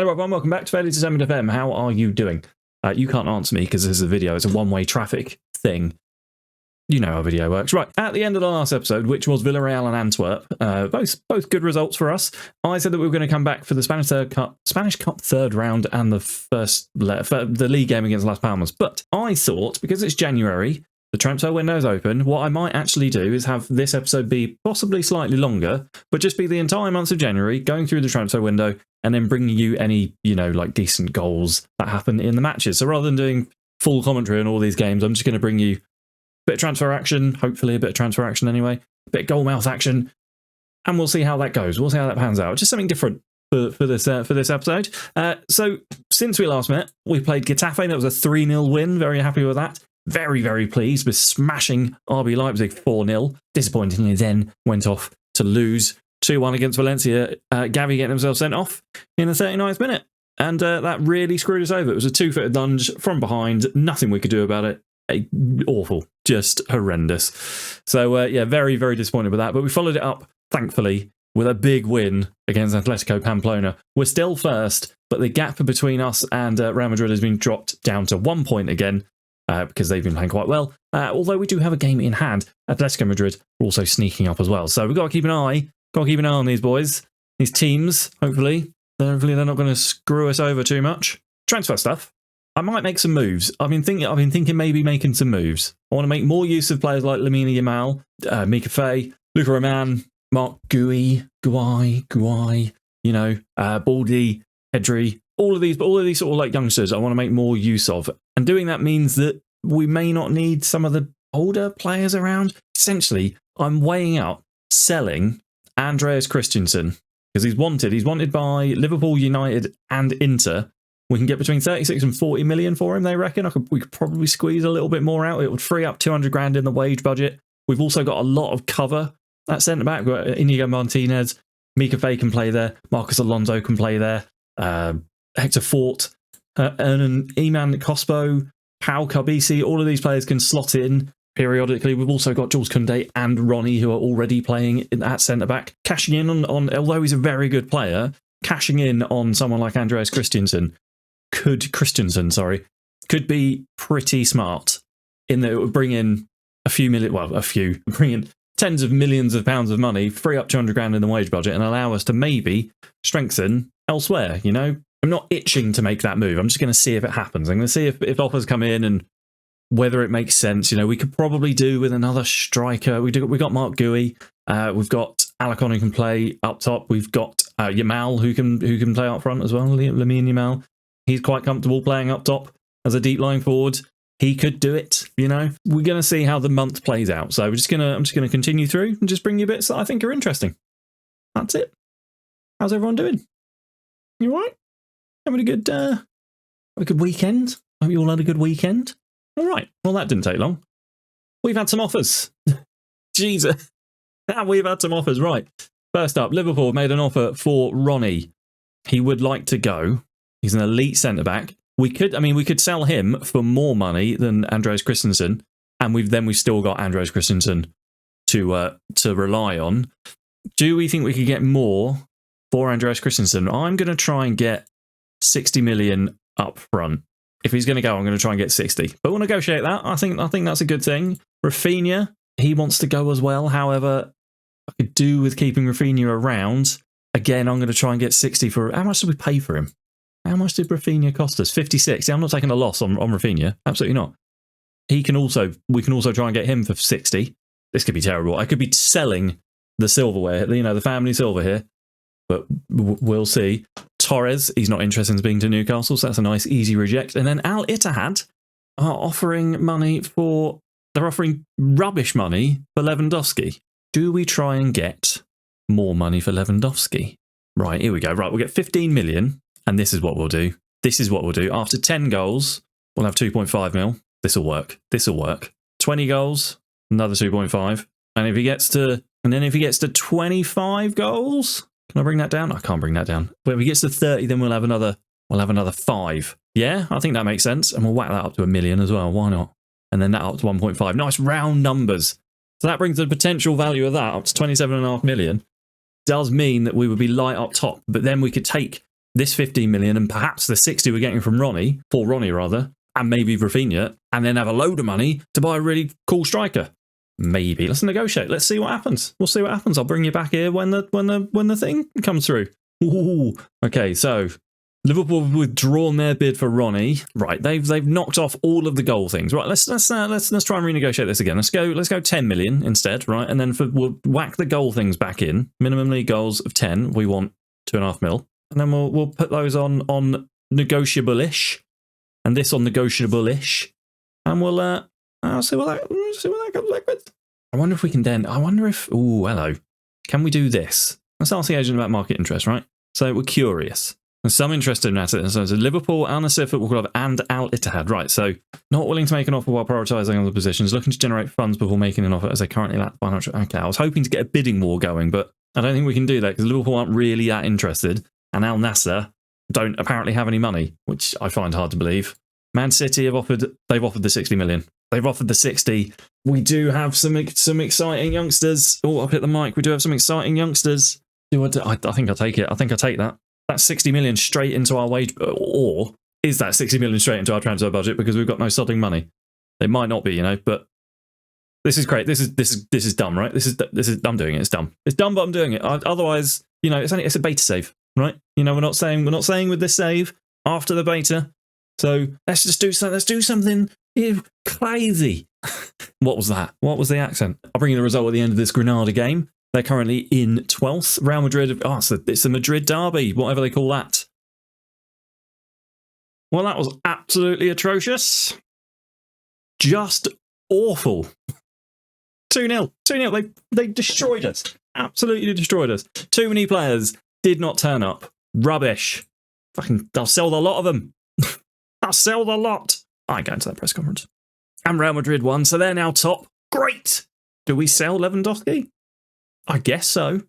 Hello everyone, welcome back to FairlyDeterminedFM. How are you doing? You can't answer me because this is a video. It's a one-way traffic thing. You know how video works. Right, at the end of the last episode, which was Villarreal and Antwerp, both good results for us. I said that we were going to come back for the Spanish Cup third round and the league game against Las Palmas. But I thought, because it's January, the transfer window is open, what I might actually do is have this episode be possibly slightly longer, but just be the entire month of January, going through the transfer window, and then bringing you any, like decent goals that happen in the matches. So rather than doing full commentary on all these games, I'm just going to bring you a bit of transfer action, hopefully a bit of transfer action anyway, a bit of goal mouth action, and we'll see how that goes. We'll see how that pans out. Just something different for this episode. So since we last met, we played Getafe. That was a 3-0 win. Very happy with that. Very, very pleased with smashing RB Leipzig 4-0. Disappointingly then went off to lose 2-1 against Valencia. Gavi getting himself sent off in the 39th minute. And that really screwed us over. It was a two-footed lunge from behind. Nothing we could do about it. Awful. Just horrendous. So, yeah, very, very disappointed with that. But we followed it up, thankfully, with a big win against Atletico Pamplona. We're still first, but the gap between us and Real Madrid has been dropped down to 1 point again. Because they've been playing quite well. Although we do have a game in hand, Atletico Madrid are also sneaking up as well. So we've got to keep an eye. Got to keep an eye on these boys, these teams. Hopefully they're not going to screw us over too much. Transfer stuff. I might make some moves. I've been thinking maybe making some moves. I want to make more use of players like Lamine Yamal, Mika Faye, Luka Roman, Mark Guay, Baldy, Pedri. All of these sort of like youngsters I want to make more use of. And doing that means that we may not need some of the older players around. Essentially, I'm weighing up selling Andreas Christensen because he's wanted. He's wanted by Liverpool, United and Inter. We can get between 36 and 40 million for him, they reckon. We could probably squeeze a little bit more out. It would free up 200 grand in the wage budget. We've also got a lot of cover at centre-back. We've got Inigo Martinez, Mika Faye can play there, Marcus Alonso can play there, Hector Fort, Iman Cospo, Pau Kabisi, all of these players can slot in periodically. We've also got Jules Koundé and Ronnie who are already playing at centre-back. Cashing in on, although he's a very good player, cashing in on someone like Andreas Christensen could be pretty smart in that it would bring in bring in tens of millions of pounds of money, free up 200 grand in the wage budget and allow us to maybe strengthen elsewhere, I'm not itching to make that move. I'm just going to see if it happens. I'm going to see if offers come in and whether it makes sense. We could probably do with another striker. We got Mark Guay. We've got Alarcon who can play up top. We've got Yamal who can play up front as well. Lamine Yamal. He's quite comfortable playing up top as a deep line forward. He could do it. We're going to see how the month plays out. So I'm just going to continue through and just bring you bits that I think are interesting. That's it. How's everyone doing? You all right? Having a good weekend? Hope you all had a good weekend. All right. Well, that didn't take long. We've had some offers. Jesus. We've had some offers. Right. First up, Liverpool made an offer for Ronnie. He would like to go. He's an elite centre-back. We could sell him for more money than Andreas Christensen, and we've still got Andreas Christensen to rely on. Do we think we could get more for Andreas Christensen? I'm going to try and get 60 million up front. If he's going to go, I'm going to try and get 60. But we'll negotiate that. I think that's a good thing. Rafinha, he wants to go as well. However, I could do with keeping Rafinha around. Again, I'm going to try and get 60 for... How much did we pay for him? How much did Rafinha cost us? 56. Yeah, I'm not taking a loss on Rafinha. Absolutely not. We can also try and get him for 60. This could be terrible. I could be selling the silverware, the family silver here. But we'll see. Torres, he's not interested in being to Newcastle, so that's a nice, easy reject. And then Al Ittihad are offering rubbish money for Lewandowski. Do we try and get more money for Lewandowski? Right, here we go. Right, we'll get 15 million, and this is what we'll do. After 10 goals, we'll have 2.5 mil. This will work. 20 goals, another 2.5. And if he gets to 25 goals... Can I bring that down? I can't bring that down. But if he gets to 30, then we'll have another 5. Yeah, I think that makes sense. And we'll whack that up to 1 million as well. Why not? And then that up to 1.5. Nice round numbers. So that brings the potential value of that up to 27.5 million. Does mean that we would be light up top, but then we could take this 15 million and perhaps the 60 we're getting from Ronnie, for Ronnie rather, and maybe Rafinha, and then have a load of money to buy a really cool striker. Maybe. Let's negotiate. Let's see what happens. We'll see what happens. I'll bring you back here when the thing comes through. Ooh. Okay, so Liverpool have withdrawn their bid for Ronnie. Right, they've knocked off all of the goal things. Right, let's try and renegotiate this again. Let's go 10 million instead. Right, and then we'll whack the goal things back in. Minimum league goals of 10. We want 2.5 mil, and then we'll put those on negotiable-ish, and this on negotiable-ish, and we'll see what that comes back with. I wonder if we can then. I wonder if. Ooh, hello. Can we do this? Let's ask the agent about market interest. Right. So we're curious. There's some interest in assets. So Liverpool, Al Nassr Football Club, and Al Ittihad. Right, so not willing to make an offer while prioritising other positions, looking to generate funds before making an offer as they currently lack financial. Okay, I was hoping to get a bidding war going, but I don't think we can do that because Liverpool aren't really that interested, and Al Nassr don't apparently have any money, which I find hard to believe. Man City they've offered the 60 million. They've offered the 60. We do have some exciting youngsters. Oh, I'll hit the mic. We do have some exciting youngsters. I think I'll take it. I think I'll take that. That's 60 million straight into our wage, or is that 60 million straight into our transfer budget because we've got no sodding money? It might not be, but this is great. This is dumb, right? This is I'm doing it. It's dumb. It's dumb, but I'm doing it. Otherwise, it's a beta save, right? We're not saying with this save after the beta. So let's just do something. Let's do something crazy. What was that? What was the accent? I'll bring you the result at the end of this Granada game. They're currently in 12th. Real Madrid, it's the Madrid derby, whatever they call that. Well, that was absolutely atrocious. Just awful. 2-0. 2-0. They destroyed us. Absolutely destroyed us. Too many players did not turn up. Rubbish. I'll sell the lot of them. I'll sell the lot. I ain't going to that press conference. And Real Madrid won, so they're now top. Great. Do we sell Lewandowski? I guess so.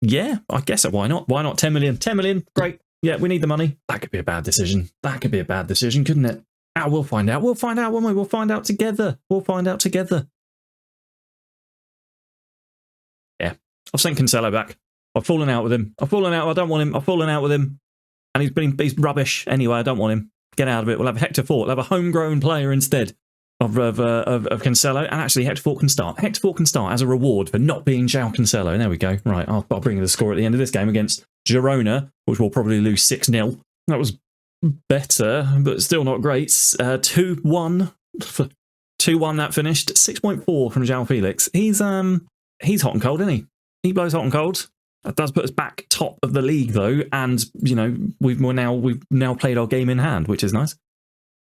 Yeah, I guess so. Why not? Why not? 10 million. 10 million. Great. Yeah, we need the money. That could be a bad decision. That could be a bad decision, couldn't it? We'll find out. We'll find out, won't we? We'll find out together. We'll find out together. Yeah. I've sent Cancelo back. I've fallen out with him. I don't want him. I've fallen out with him. And he's rubbish anyway. I don't want him. Get out of it. We'll have Hector Fort. We'll have a homegrown player instead of Cancelo. And actually, Hector Fort can start. Hector Fort can start as a reward for not being João Cancelo. There we go. Right, I'll bring you the score at the end of this game against Girona, which will probably lose 6-0. That was better, but still not great. 2-1. 2-1 that finished. 6.4 from João Felix. He's hot and cold, isn't he? He blows hot and cold. That does put us back top of the league, though, and we've now played our game in hand, which is nice.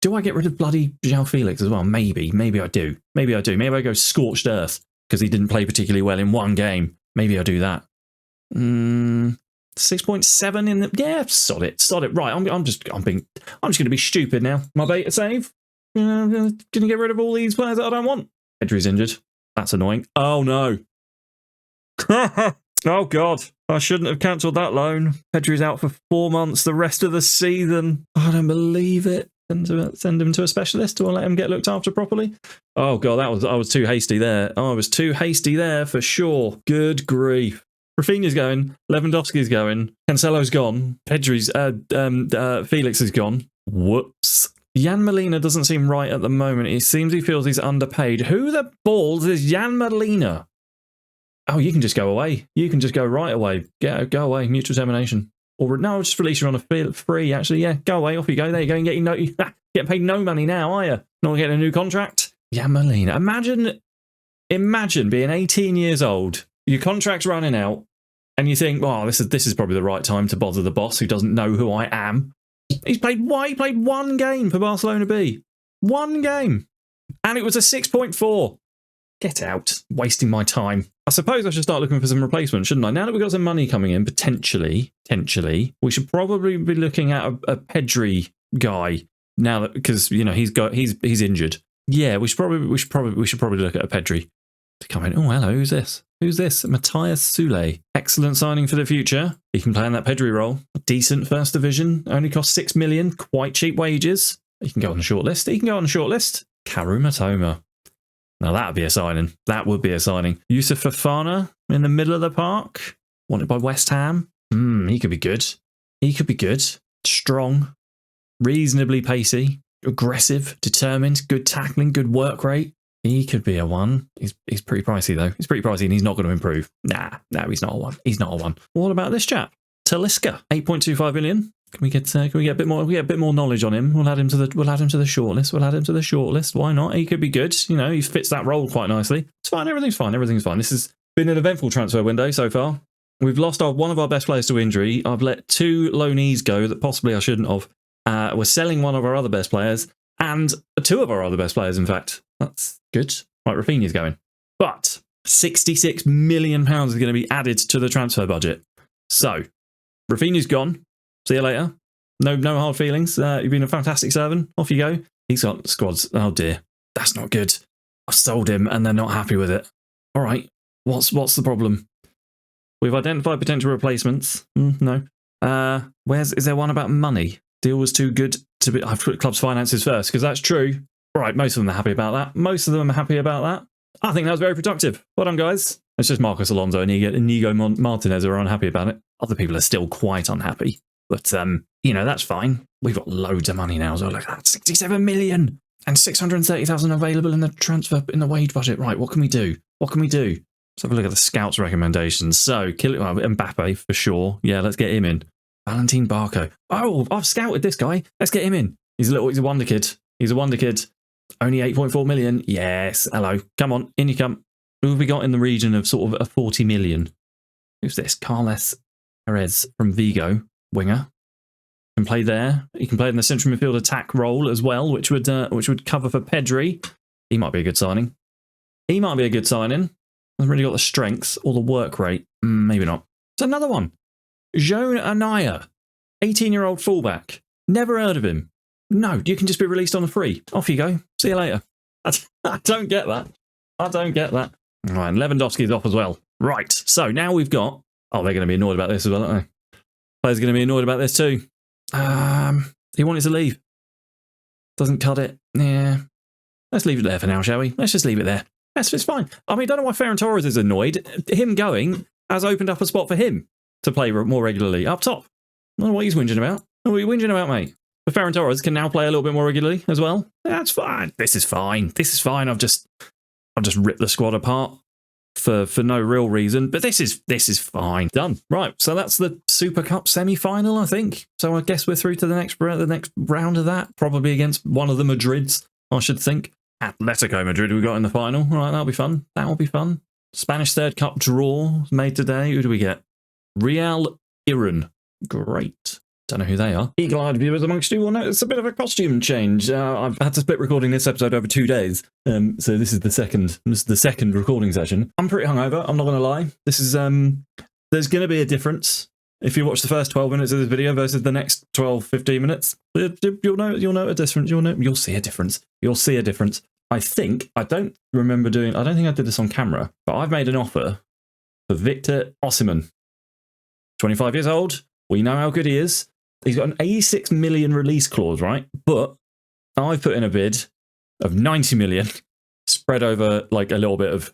Do I get rid of bloody João Felix as well? Maybe I do. Maybe I go scorched earth because he didn't play particularly well in one game. Maybe I do that. 6.7 in the sod it. Right, I'm just going to be stupid now. My beta save. Gonna get rid of all these players that I don't want. Pedri's injured. That's annoying. Oh no. Oh God, I shouldn't have cancelled that loan. Pedri's out for 4 months, the rest of the season. I don't believe it. Send him to a specialist or let him get looked after properly. Oh God, I was too hasty there. I was too hasty there for sure. Good grief. Rafinha's going. Lewandowski's going. Cancelo's gone. Pedri's, Felix is gone. Whoops. Jan Molina doesn't seem right at the moment. He feels he's underpaid. Who the balls is Jan Molina? Oh, you can just go away. You can just go right away. Go away. Mutual termination. Or no, I'll just release you on a free, actually. Yeah, go away. Off you go. There you go. And getting paid no money now, are you? Not getting a new contract? Jan Molina. Imagine being 18 years old. Your contract's running out. And you think, oh, this is probably the right time to bother the boss who doesn't know who I am. He played one game for Barcelona B. One game. And it was a 6.4. Get out. Wasting my time. I suppose I should start looking for some replacements, shouldn't I? Now that we've got some money coming in, potentially, we should probably be looking at a Pedri guy now that, because he's injured. Yeah, we should probably look at a Pedri to come in. Oh, hello, who's this? Who's this? Matthias Sule. Excellent signing for the future. He can play in that Pedri role. Decent first division. Only cost 6 million. Quite cheap wages. He can go on the short list. Karu Matoma. Now that would be a signing. That would be a signing. Yusuf Fofana in the middle of the park. Wanted by West Ham. He could be good. He could be good. Strong. Reasonably pacey. Aggressive. Determined. Good tackling. Good work rate. He could be a 1. He's pretty pricey, though. He's pretty pricey and he's not going to improve. Nah, no, he's not a 1. He's not a 1. What about this chap? Talisca. 8.25 million. Can we get a bit more? We get a bit more knowledge on him. We'll add him to the shortlist. We'll add him to the shortlist. Why not? He could be good. You know, he fits that role quite nicely. It's fine. Everything's fine. Everything's fine. This has been an eventful transfer window so far. We've lost one of our best players to injury. I've let 2 loanees go that possibly I shouldn't have. We're selling one of our other best players and 2 of our other best players. In fact, that's good. Right, Rafinha's going, but £66 million is going to be added to the transfer budget. So Rafinha's gone. See you later. No hard feelings. You've been a fantastic servant. Off you go. He's got squads. Oh dear. That's not good. I've sold him and they're not happy with it. All right. What's the problem? We've identified potential replacements. No. Is there one about money? Deal was too good to be... I've put club's finances first because that's true. All right. Most of them are happy about that. Most of them are happy about that. I think that was very productive. Well done, guys. It's just Marcos Alonso and Inigo Martinez who are unhappy about it. Other people are still quite unhappy. But, you know, that's fine. We've got loads of money now. So look at that, 67 million and 630,000 available in the wage budget. Right, what can we do? What can we do? Let's have a look at the scouts' recommendations. So, Mbappe for sure. Yeah, let's get him in. Valentin Barco. Oh, I've scouted this guy. Let's get him in. He's a wonder kid. He's a wonder kid. Only 8.4 million. Yes, hello. Come on, in you come. Who have we got in the region of sort of a 40 million? Who's this? Carles Perez from Vigo. Winger can play there. He can play in the central midfield attack role as well, which would cover for Pedri. He might be a good signing. Hasn't really got the strengths or the work rate. Maybe not. It's another one. Joan Anaya, 18-year-old fullback. Never heard of him. No, you can just be released on a free. Off you go. See you later. I don't get that. I don't get that. All right, Lewandowski's off as well. Right. So now we've got. Oh, they're going to be annoyed about this as well, aren't they? Players are going to be annoyed about this too. He wanted to leave. Doesn't cut it. Yeah. Let's leave it there for now, shall we? Let's just leave it there. Yes, it's fine. I mean, I don't know why Ferran Torres is annoyed. Him going has opened up a spot for him to play more regularly up top. I don't know what he's whinging about. What are you whinging about, mate? But Ferran Torres can now play a little bit more regularly as well. That's fine. This is fine. This is fine. I've just ripped the squad apart for no real reason, but this is fine. Done. Right, so that's the Super Cup semi-final, I think. So I guess we're through to the next round of that, probably against one of the Madrids, I should think. Atletico Madrid we got in the final. All right, that'll be fun. That'll be fun. Spanish Third Cup draw made today. Who do we get? Real Iran. Great. Don't know who they are. Eagle-eyed viewers amongst you will notice a bit of a costume change. I've had to split recording this episode over 2 days, so this is the second recording session. I'm pretty hungover. I'm not going to lie. This is there's going to be a difference if you watch the first 12 minutes of this video versus the next 12-15 minutes. You'll know a difference. You'll see a difference. You'll see a difference. I don't think I did this on camera, but I've made an offer for Victor Osimhen. 25 years old. We know how good he is. He's got an 86 million release clause, right? But I've put in a bid of 90 million spread over like a little bit of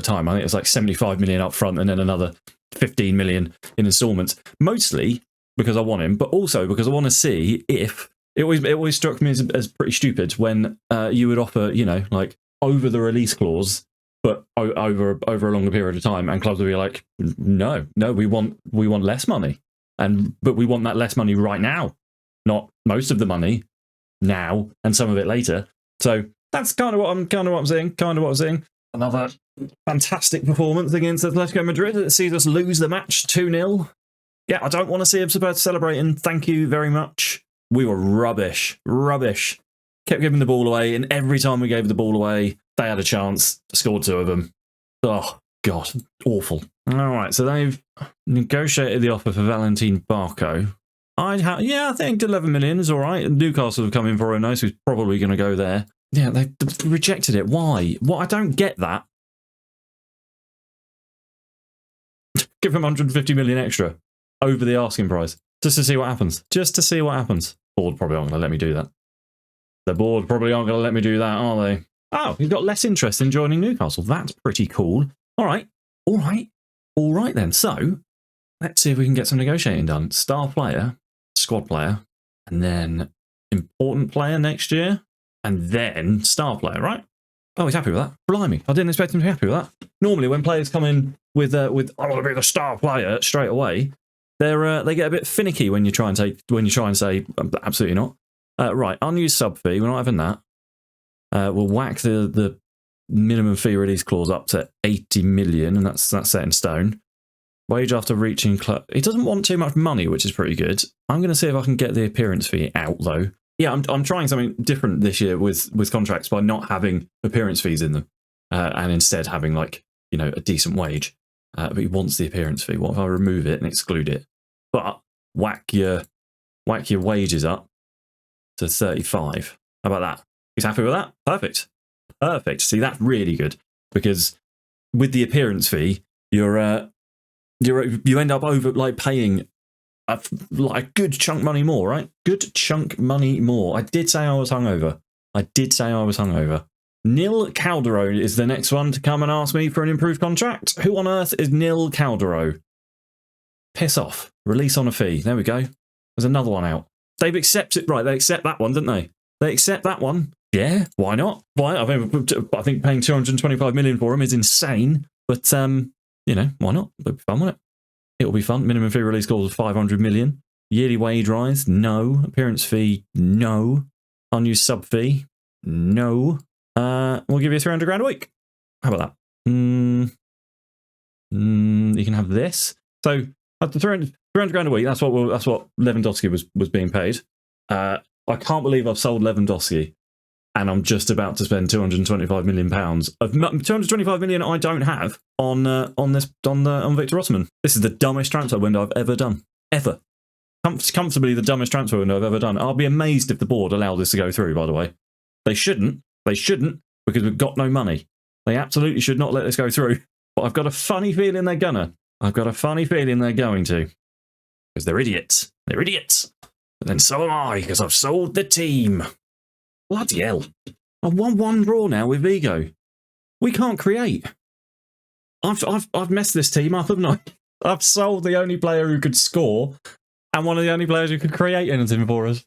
time. I think it's like 75 million up front and then another 15 million in installments. Mostly because I want him, but also because I want to see if it always struck me as pretty stupid when you would offer, like over the release clause, but over a longer period of time, and clubs would be like, no, we want less money. But we want that less money right now, not most of the money now and some of it later. So that's kind of what I'm seeing. Another fantastic performance against Atletico Madrid. It sees us lose the match 2-0. Yeah, I don't want to see him celebrating. Thank you very much. We were rubbish. Kept giving the ball away, and every time we gave the ball away, they had a chance. Scored 2 of them. Oh, God, awful. All right, so they've negotiated the offer for Valentin Barco. I think 11 million is all right. Newcastle have come in for a nice, who's probably going to go there. Yeah, they rejected it. Why? Well, I don't get that. Give him 150 million extra over the asking price just to see what happens. Board probably aren't going to let me do that. The board probably aren't going to let me do that, are they? Oh, he's got less interest in joining Newcastle. That's pretty cool. All right then. So Let's see if we can get some negotiating done. Star player, squad player, and then important player next year, and then star player, right? Oh, he's happy with that. Blimey, I didn't expect him to be happy with that. Normally, when players come in with I want to be the star player straight away, they get a bit finicky when you try and say absolutely not. Right, unused sub fee. We're not having that. We'll whack the minimum fee release clause up to 80 million, and that's set in stone. Wage after reaching club. He doesn't want too much money, which is pretty good. I'm going to see if I can get the appearance fee out though. Yeah, I'm trying something different this year with contracts by not having appearance fees in them, and instead having like a decent wage. But he wants the appearance fee. What if I remove it and exclude it? But whack your wages up to 35. How about that? He's happy with that? Perfect. Perfect. See, that's really good because with the appearance fee, you end up paying a good chunk money more, right? Good chunk money more. I did say I was hungover. Nil Calderon is the next one to come and ask me for an improved contract. Who on earth is Nil Calderon? Piss off. Release on a fee. There we go. There's another one out. They've accepted. Right, they accept that one, didn't they? They accept that one. Yeah, why not? Why? I think paying 225 million for him is insane. But why not? It'll be fun, won't it? It'll be fun. Minimum fee release clause of 500 million. Yearly wage rise? No. Appearance fee? No. Unused sub fee? No. We'll give you 300 grand a week. How about that? You can have this. So at the 300 grand a week, that's what Lewandowski was being paid. I can't believe I've sold Lewandowski, and I'm just about to spend 225 million pounds of 225 million I don't have on Victor Osimhen. This is the dumbest transfer window I've ever done, ever. Comfortably the dumbest transfer window I've ever done. I'll be amazed if the board allow this to go through. By the way, they shouldn't. They shouldn't because we've got no money. They absolutely should not let this go through. But I've got a funny feeling they're gonna. I've got a funny feeling they're going to, because they're idiots. They're idiots. But then so am I, because I've sold the team. Bloody hell. I've won one draw now with Vigo. We can't create. I've messed this team up, haven't I? I've sold the only player who could score and one of the only players who could create anything for us.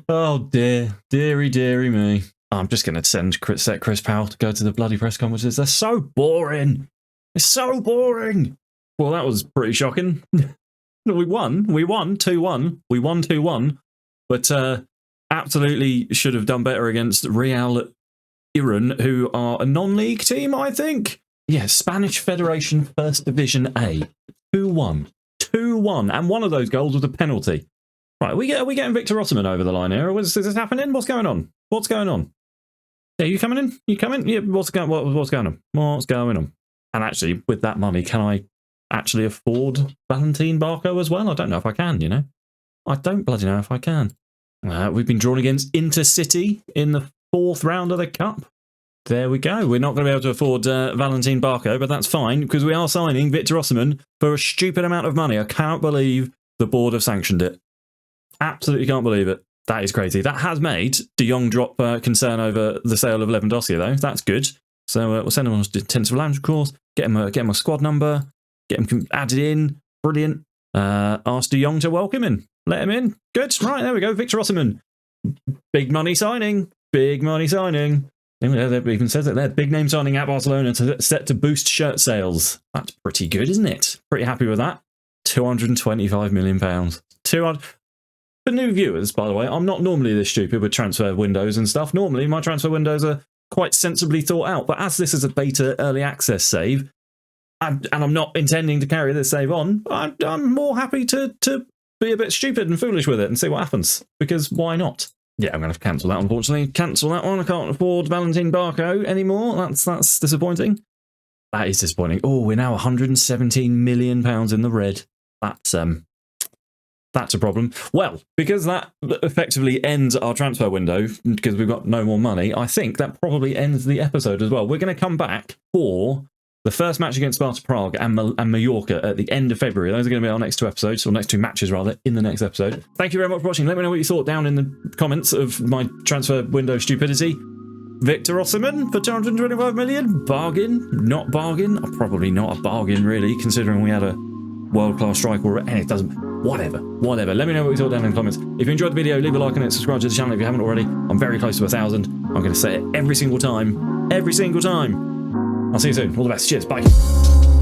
Oh dear. Deary me. I'm just going to set Chris Powell to go to the bloody press conferences. They're so boring. It's so boring. Well, that was pretty shocking. We won 2-1. We won 2-1. But absolutely should have done better against Real Iran, who are a non-league team, I think. Yeah, Spanish Federation First Division A. 2-1. 2-1. And one of those goals was a penalty. Right, are we getting Victor Osimhen over the line here? Is this happening? What's going on? What's going on? Yeah, you coming in? You coming? Yeah, what's going on? What's going on? And actually, with that money, can I actually afford Valentin Barco as well? I don't know if I can, I don't bloody know if I can. We've been drawn against Intercity in the 4th round of the Cup. There we go. We're not going to be able to afford Valentin Barco, but that's fine, because we are signing Victor Osimhen for a stupid amount of money. I can't believe the board have sanctioned it. Absolutely can't believe it. That is crazy. That has made De Jong drop concern over the sale of Lewandowski, though. That's good. So we'll send him on a intensive lounge course, get him a squad number, get him added in. Brilliant. Ask De Jong to welcome him. Let him in. Good. Right, there we go. Victor Osimhen. Big money signing. Big money signing. It even says it there. Big name signing at Barcelona set to boost shirt sales. That's pretty good, isn't it? Pretty happy with that. £225 million. 200. For new viewers, by the way, I'm not normally this stupid with transfer windows and stuff. Normally, my transfer windows are quite sensibly thought out. But as this is a beta early access save, and I'm not intending to carry this save on, I'm more happy to be a bit stupid and foolish with it and see what happens. Because why not? Yeah, I'm going to have to cancel that, unfortunately. Cancel that one. I can't afford Valentin Barco anymore. That's disappointing. That is disappointing. Oh, we're now £117 million in the red. That's a problem. Well, because that effectively ends our transfer window, because we've got no more money, I think that probably ends the episode as well. We're going to come back for the first match against Sparta Prague and Mallorca at the end of February. Those are going to be our next 2 episodes, or next 2 matches rather, in the next episode. Thank you very much for watching. Let me know what you thought down in the comments of my transfer window stupidity. Victor Osimhen for 225 million? Bargain? Not bargain? Probably not a bargain, really, considering we had a world-class strike, or and it doesn't, whatever. Let me know what you thought down in the comments. If you enjoyed the video, leave a like on it, subscribe to the channel if you haven't already. I'm very close to 1,000. I'm going to say it every single time. I'll see you soon. All the best. Cheers. Bye.